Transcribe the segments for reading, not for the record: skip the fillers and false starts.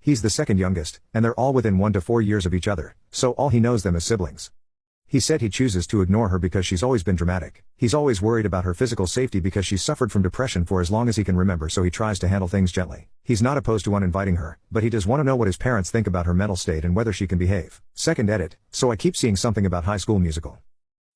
He's the second youngest, and they're all within 1 to 4 years of each other, so all he knows them as siblings. He said he chooses to ignore her because she's always been dramatic. He's always worried about her physical safety because she's suffered from depression for as long as he can remember, so he tries to handle things gently. He's not opposed to uninviting her, but he does want to know what his parents think about her mental state and whether she can behave. Second edit, so I keep seeing something about High School Musical.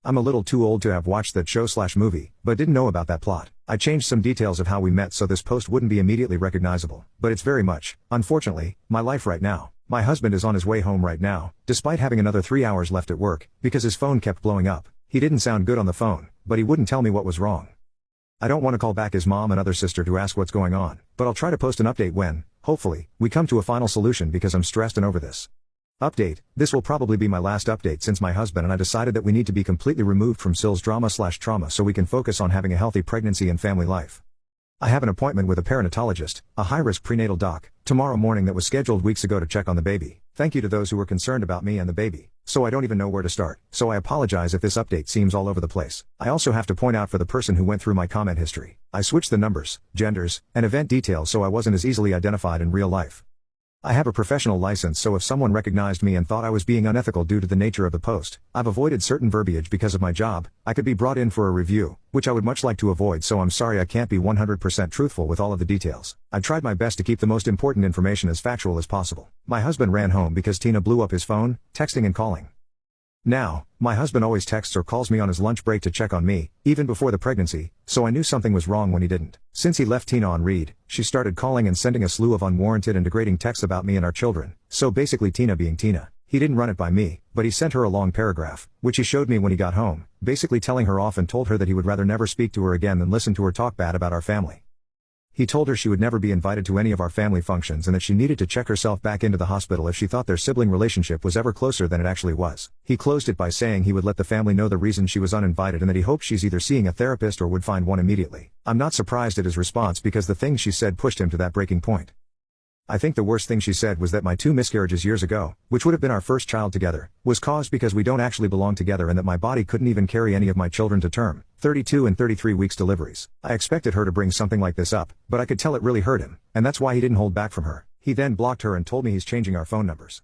I'm a little too old to have watched that show/movie, but didn't know about that plot. I changed some details of how we met so this post wouldn't be immediately recognizable, but it's very much, unfortunately, my life right now. My husband is on his way home right now, despite having another 3 hours left at work, because his phone kept blowing up. He didn't sound good on the phone, but he wouldn't tell me what was wrong. I don't want to call back his mom and other sister to ask what's going on, but I'll try to post an update when, hopefully, we come to a final solution because I'm stressed and over this. Update, this will probably be my last update since my husband and I decided that we need to be completely removed from Syl's drama/trauma so we can focus on having a healthy pregnancy and family life. I have an appointment with a perinatologist, a high-risk prenatal doc, tomorrow morning that was scheduled weeks ago to check on the baby. Thank you to those who were concerned about me and the baby. So I don't even know where to start, so I apologize if this update seems all over the place. I also have to point out for the person who went through my comment history, I switched the numbers, genders, and event details so I wasn't as easily identified in real life. I have a professional license, so if someone recognized me and thought I was being unethical due to the nature of the post, I've avoided certain verbiage because of my job. I could be brought in for a review, which I would much like to avoid, so I'm sorry I can't be 100% truthful with all of the details. I tried my best to keep the most important information as factual as possible. My husband ran home because Tina blew up his phone, texting and calling. Now, my husband always texts or calls me on his lunch break to check on me, even before the pregnancy, so I knew something was wrong when he didn't. Since he left Tina on read, she started calling and sending a slew of unwarranted and degrading texts about me and our children, so basically Tina being Tina. He didn't run it by me, but he sent her a long paragraph, which he showed me when he got home, basically telling her off and told her that he would rather never speak to her again than listen to her talk bad about our family. He told her she would never be invited to any of our family functions and that she needed to check herself back into the hospital if she thought their sibling relationship was ever closer than it actually was. He closed it by saying he would let the family know the reason she was uninvited and that he hoped she's either seeing a therapist or would find one immediately. I'm not surprised at his response because the things she said pushed him to that breaking point. I think the worst thing she said was that my 2 miscarriages years ago, which would have been our first child together, was caused because we don't actually belong together and that my body couldn't even carry any of my children to term, 32 and 33 weeks deliveries. I expected her to bring something like this up, but I could tell it really hurt him, and that's why he didn't hold back from her. He then blocked her and told me he's changing our phone numbers.